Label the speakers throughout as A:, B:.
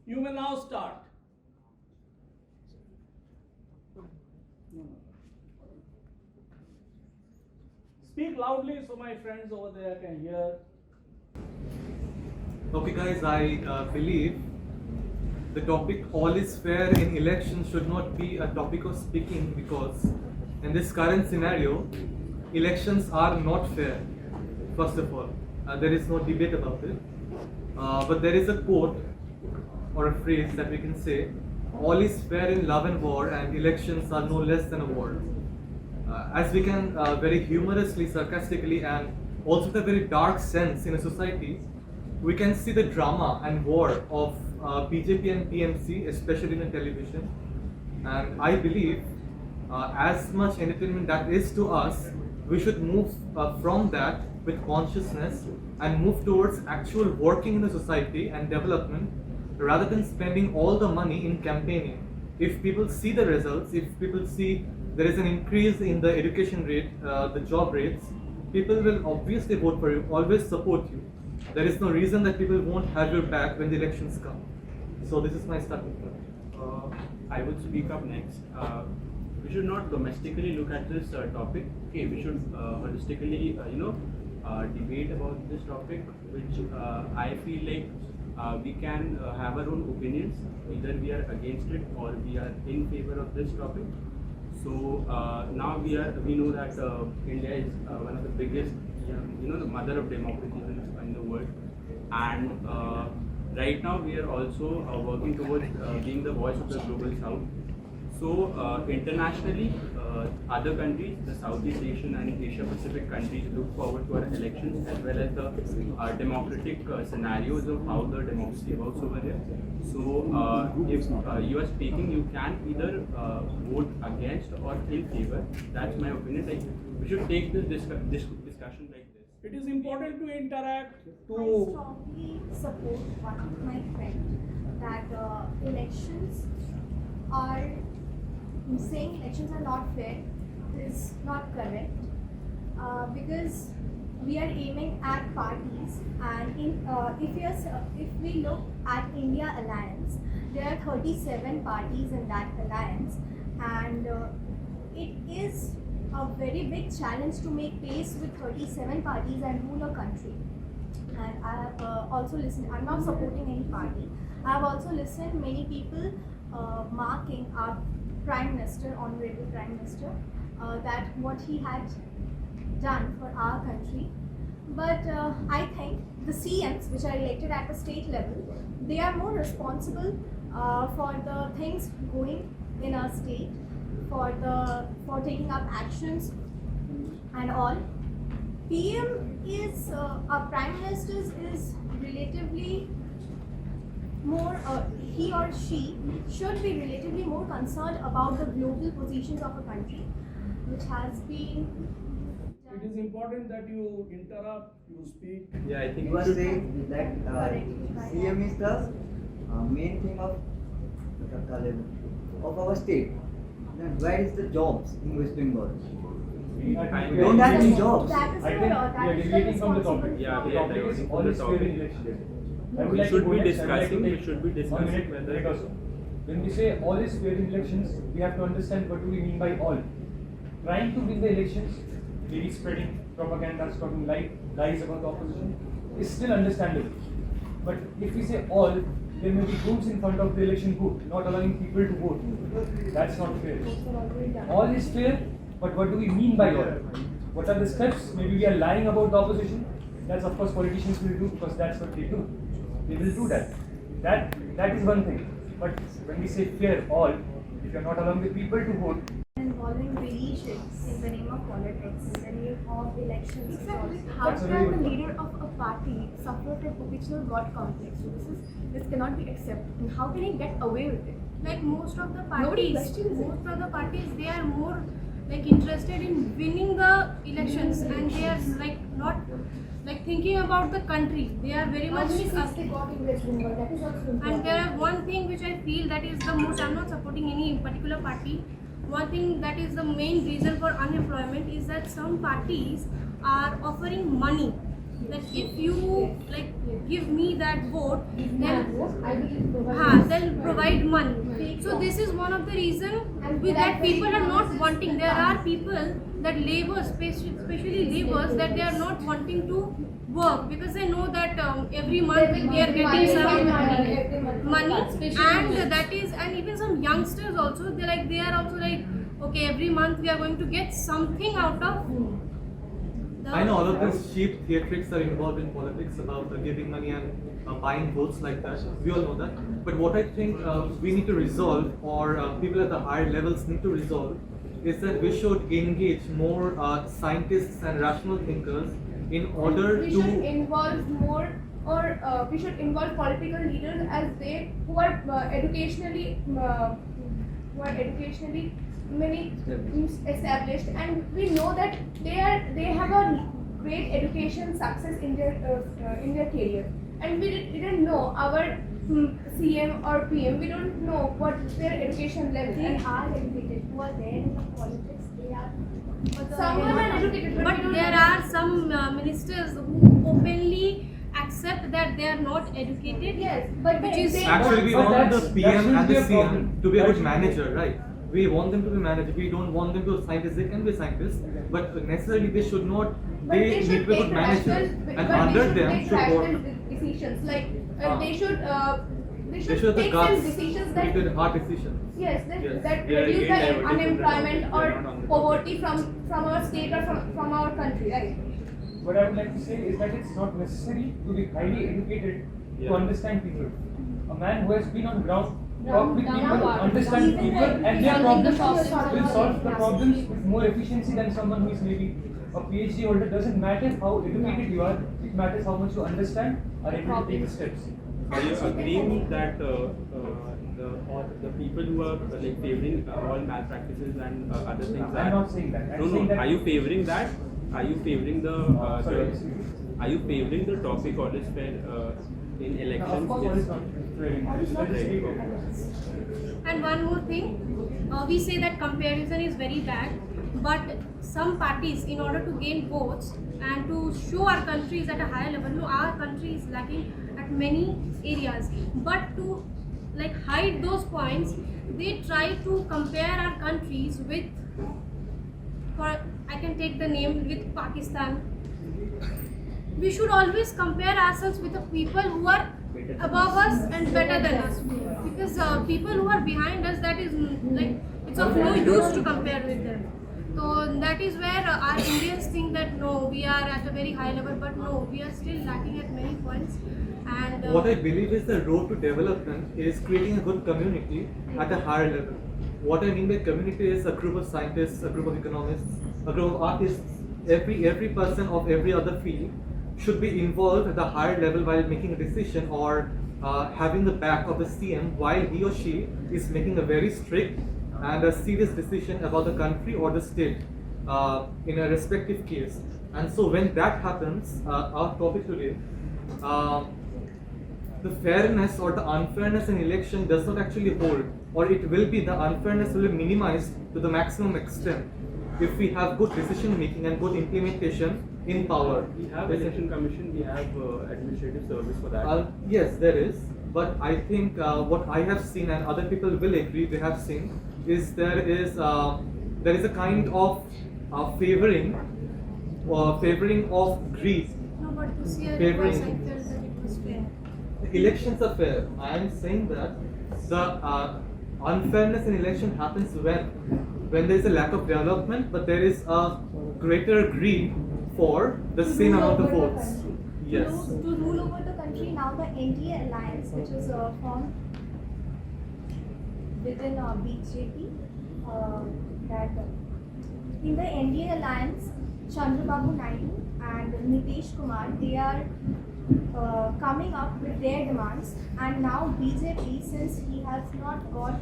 A: You may now start. Speak loudly so my friends over there can hear.
B: Okay guys, I believe the topic all is fair in elections should not be a topic of speaking, because in this current scenario, elections are not fair. First of all, there is no debate about it. But there is a quote or a phrase that we can say, all is fair in love and war, and elections are no less than a war. As we can very humorously, sarcastically, and also with a very dark sense in a society, we can see the drama and war of BJP and PMC, especially in the television. And I believe as much entertainment that is to us, we should move from that with consciousness and move towards actual working in the society and development, rather than spending all the money in campaigning. If people see the results, if people see there is an increase in the education rate, the job rates, people will obviously vote for you, always support you. There is no reason that people won't have your back when the elections come. So this is my starting point.
C: I would speak up next. We should not domestically look at this topic. Okay, we should holistically, debate about this topic, which I feel like we can have our own opinions. Either we are against it or we are in favor of this topic. So now we know that India is one of the biggest, the mother of democracy in the world, and right now we are also working towards being the voice of the global south. So internationally, other countries, the Southeast Asian and Asia Pacific countries, look forward to our elections, as well as the democratic scenarios of how the democracy works over here. So if you are speaking, you can either vote against or in favor. That's my opinion. Like, we should take this discussion like this.
A: It is important to interact,
D: I strongly support one of my friends that elections are, saying elections are not fair is not correct, because we are aiming at parties, and if we look at India Alliance, there are 37 parties in that alliance, and it is a very big challenge to make pace with 37 parties and rule a country. And I have also listened, I'm not supporting any party, I have also listened many people marking our Prime Minister, Honorable Prime Minister, that what he had done for our country. But I think the CMs, which are elected at the state level, they are more responsible for the things going in our state, for taking up actions and all. PM is our Prime Minister is relatively more, he or she should be relatively more concerned about the global positions of a country, which has been.
A: it is important that you interrupt, you speak.
C: Yeah, I think
E: You
C: we
E: are
C: should.
E: saying that CM is the main thing of our state. Then where is the jobs in West Bengal? We don't have any jobs.
D: That is the responsibility.
C: Yeah, we are diverting from the topic. We should be discussing whether.
F: When we say all is fair in elections, we have to understand what do we mean by all. Trying to win the elections, maybe spreading propaganda, talking lies about the opposition, is still understandable. But if we say all, there may be groups in front of the election booth, not allowing people to vote. That's not fair. All is fair, but what do we mean by all? What are the steps? Maybe we are lying about the opposition. That's of course politicians will do, because that's what they do. They will do that. That is one thing. But when we say fair all, if you are not allowing the people to vote,
D: Involving religions in the name of politics, in the name of elections.
G: Exactly. How can the leader of a party suffer from perpetual God complex? So this cannot be accepted. And how can he get away with it?
H: Like most of the
G: Nobody
H: parties,
G: questions it.
H: they are more like interested in winning the elections, and they are like not like thinking about the country. They are very much. And there are one thing which I feel that is the most. I'm not supporting any particular party. One thing that is the main reason for unemployment is that some parties are offering money that if you like give me that vote, then they'll provide money. So this is one of the reason that people are not wanting. There are people that labour, especially labours, that they are not wanting to work because they know that every month they are getting some money, and that is, and even some youngsters also, they are also like, okay, every month we are going to get something out of the
B: I know all of these cheap theatrics are involved in politics about giving money and buying votes like that. We all know that. But what I think we need to resolve, or people at the higher levels need to resolve, is that we should engage more scientists and rational thinkers in order
G: We
B: to.
G: should involve more, or we should involve political leaders as they who are educationally many established, and we know that they have a great education success in their career, and we didn't know our CM or PM. We don't know what their education level.
D: They
G: And
D: are educated. Who are there in the politics, they are.
G: some are educated, but we
H: But
G: don't
H: there
G: know.
H: are some ministers who openly accept that they are not educated.
G: Yes, but
H: Which
G: they,
H: is-
G: they
B: Actually, we
F: But
B: want
F: that's-
B: the
F: that
B: PM
F: shouldn't
B: and
F: be
B: the
F: a
B: CM
F: problem.
B: to be a
F: That
B: good
F: should be-
B: manager, right? We want them to be managers. We don't want them to be scientists. They can be scientists, but necessarily they should not.
G: But
B: They
G: they
B: need
G: should
B: to be
G: take
B: good managers,
G: rational,
B: and
G: but
B: under
G: they should
B: them
G: take
B: should
G: rational
B: work.
G: decisions. Like
B: Ah.
G: they should
B: They should have the
G: take
B: guts
G: some decisions
B: to
G: that
B: make hard decisions.
G: yes, that,
B: Yes.
G: that
C: They are
G: reduce
C: again
G: the
C: diverting
G: unemployment
C: from the
G: or
C: topic. They are not on the
G: poverty from our state or from our country, right?
F: What I would like to say is that it's not necessary to be highly educated to understand people. A man who has been on ground, talk with people, understand people, and their problems will solve the problems with more efficiency than someone who is maybe a PhD holder. Doesn't matter how educated you are, it matters how much you understand, are able to take the steps.
C: Are you agreeing that the people who are like favoring all malpractices and other things?
F: I'm not saying that. I'm
C: No,
F: saying
C: no.
F: that
C: Are you favoring that? Are you favoring
F: sorry, excuse me.
C: Are you favoring the topic all is fair in
F: Of
C: elections?
F: course, all is not very good.
H: And one more thing, we say that comparison is very bad, but some parties, in order to gain votes and to show our country is at a higher level, no, our country is lacking at many areas, but to like hide those points, they try to compare our countries with, for I can take the name with Pakistan. We should always compare ourselves with the people who are above us and better than us, because people who are behind us, that is like it's of no use to compare with them. So that is where our Indians think that no, we are at a very high level, but no, we are still lacking at many points. And
B: What I believe is the road to development is creating a good community at a higher level. What I mean by community is a group of scientists, a group of economists, a group of artists. Every person of every other field should be involved at the higher level while making a decision, or having the back of the CM while he or she is making a very strict and a serious decision about the country or the state in a respective case. And so when that happens, our topic today, the fairness or the unfairness in election does not actually hold, or it will be, the unfairness will be minimized to the maximum extent if we have good decision making and good implementation in power.
C: We have election commission. We have administrative service for that.
B: Yes, there is, but I think what I have seen, and other people will agree they have seen, is there is a kind of favoring of greed.
H: no, but this year it
B: Favoring.
H: was, I felt that it was fair.
B: The elections are fair. I am saying that the unfairness in election happens when there is a lack of development, but there is a greater greed for the same amount of votes. Yes.
D: To rule over the country, now the NDA alliance, which is formed within BJP, that in the NDA alliance, Chandrababu Naidu and Nitish Kumar, they are coming up with their demands, and now BJP, since he has not got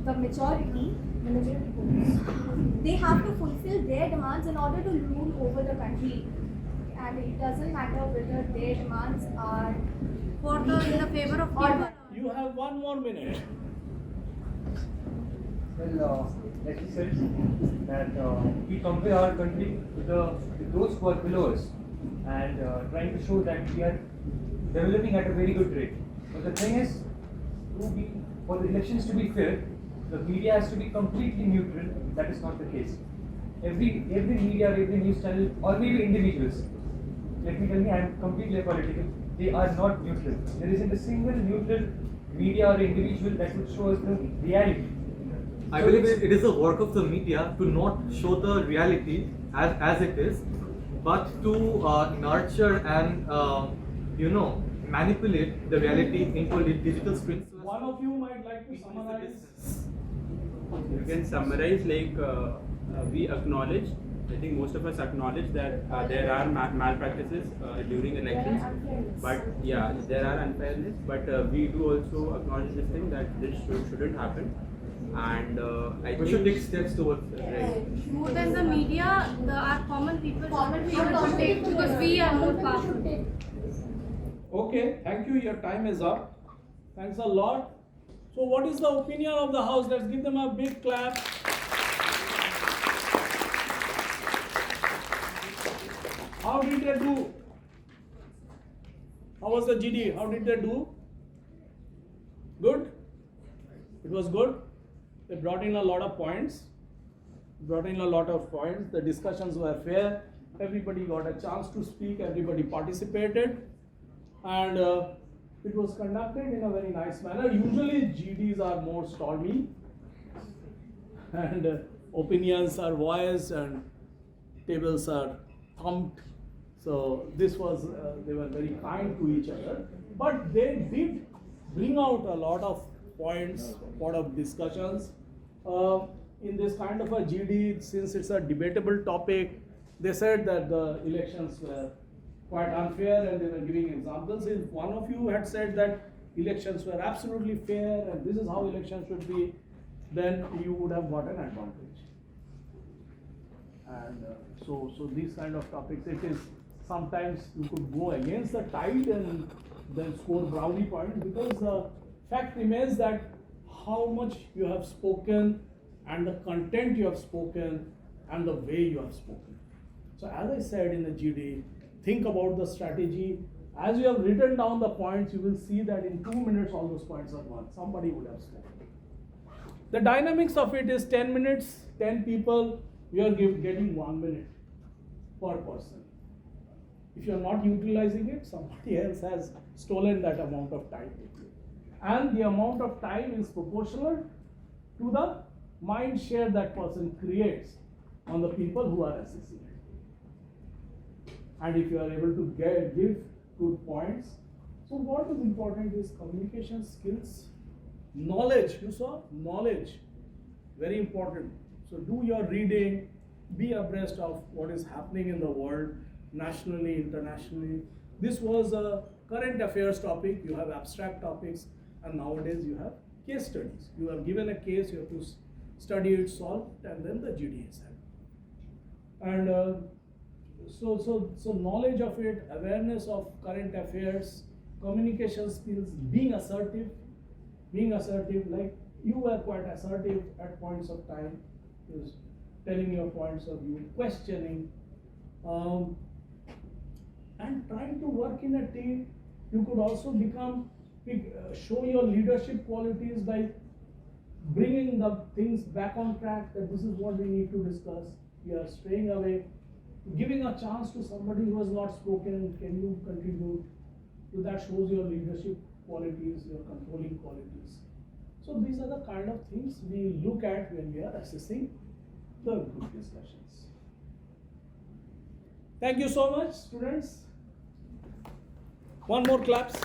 D: the majority votes, they have to fulfill their demands in order to rule over the country. And it doesn't matter whether their demands are
H: In the favor of people.
A: You have 1 more minute.
F: Well, like you said, that we compare our country with those who are below us. and trying to show that we are developing at a very good rate. But the thing is, for the elections to be fair, the media has to be completely neutral. That is not the case. Every media, every news channel, or maybe individuals. Let me tell you, I am completely apolitical. They are not neutral. There isn't a single neutral media or individual that would show us the reality.
B: I believe it is the work of the media to not show the reality as it is, but to nurture and manipulate the reality into digital screens.
A: One of you might like to summarize.
C: You can summarize like we acknowledge. I think most of us acknowledge that there are malpractices during elections, but yeah, there are unfairness. But we do also acknowledge this thing that this shouldn't happen, and I
B: We should take steps towards that.
C: Right.
H: More than the media, our common people should take, because we are more powerful.
A: Okay, thank you. Your time is up. Thanks a lot. So, what is the opinion of the House? Let's give them a big clap. How did they do? How was the GD? How did they do? Good? It was good. They brought in a lot of points. The discussions were fair. Everybody got a chance to speak. Everybody participated. And it was conducted in a very nice manner. Usually GDs are more stormy. And opinions are voiced and tables are thumped. So this was, they were very kind to each other. But they did bring out a lot of points, a lot of discussions. In this kind of a GD, since it's a debatable topic, they said that the elections were quite unfair and they were giving examples. If one of you had said that elections were absolutely fair and this is how elections should be, then you would have got an advantage. And so these kind of topics, it is sometimes you could go against the tide and then score brownie points, because the fact remains that how much you have spoken and the content you have spoken and the way you have spoken. So as I said in the GD, think about the strategy. As you have written down the points, you will see that in 2 minutes all those points are gone. Somebody would have spoken. The dynamics of it is 10 minutes, 10 people, you are getting 1 minute per person. If you are not utilizing it, somebody else has stolen that amount of time. And the amount of time is proportional to the mind share that person creates on the people who are assessing it. And if you are able to give good points, so what is important is communication skills, knowledge. You saw knowledge, very important. So do your reading, be abreast of what is happening in the world, nationally, internationally. This was a current affairs topic. You have abstract topics, and nowadays you have case studies. You are given a case, you have to study it, solve it, and then the GD is held. And so knowledge of it, awareness of current affairs, communication skills, being assertive, like you were quite assertive at points of time, is telling your points of view, questioning, and trying to work in a team. You could also show your leadership qualities by bringing the things back on track, that this is what we need to discuss. We are straying away. Giving a chance to somebody who has not spoken, can you contribute? So that shows your leadership qualities, your controlling qualities. So these are the kind of things we look at when we are assessing the group discussions. Thank you so much, students. One more claps.